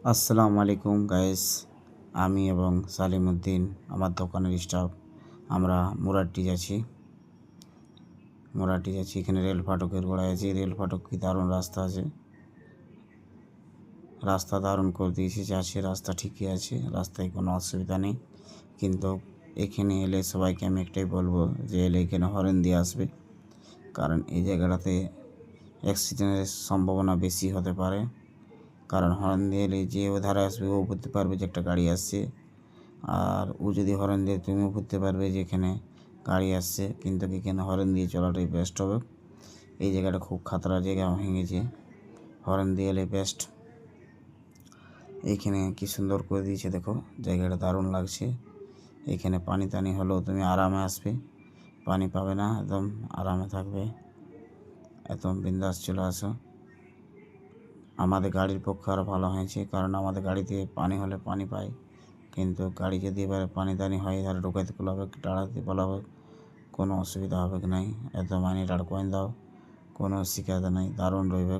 আসসালামু আলাইকুম গাইস। আমি এবং সালিমউদ্দিন আমার দোকানের স্টাফ আমরা মুরাটি যাচ্ছি। এখানে রেল ফাটকের গোড়ায় আছি। রেল ফাটক কি দারুণ রাস্তা আছে, রাস্তা দারুণ করে দিয়েছে। যাচ্ছে রাস্তা ঠিকই আছে, রাস্তায় কোনো অসুবিধা নেই। কিন্তু এখানে এলে সবাইকে আমি একটাই বলবো যে এলে এখানে হরেন দিয়ে আসবে, কারণ এই জায়গাটাতে অ্যাক্সিডেন্টের সম্ভাবনা বেশি হতে পারে। কারণ হর্ন দিয়ে এলে যে ও ধারে আসবে ও বুঝতে পারবে যে একটা গাড়ি আসছে, আর ও যদি হর্ন দিয়ে তুমিও বুঝতে পারবে যে এখানে গাড়ি আসছে। কিন্তু এখানে হর্ন দিয়ে চলাটাই বেস্ট হবে। এই জায়গাটা খুব খাতরা জায়গা ভেঙেছে, হর্ন দিয়ে এলে বেস্ট। এইখানে কি সুন্দর করে দিয়েছে, দেখো জায়গাটা দারুণ লাগছে। এখানে পানি টানি হলেও তুমি আরামে আসবে, পানি পাবে না, একদম আরামে থাকবে, একদম বিন্দাস চলে আসো। আমাদের গাড়ির পক্ষে আরও ভালো হয়েছে, কারণ আমাদের গাড়িতে পানি হলে পানি পাই, কিন্তু গাড়ি যদি এবারে পানি টানি হয় তাহলে ঢোকাইতে বলা হবে, দাঁড়াতে বলা হবে, কোনো অসুবিধা হবে কি নাই। একদম আইনি দাঁড় কয়েন দাও, কোনো শিকায়ত নাই, দারুণ রইবে।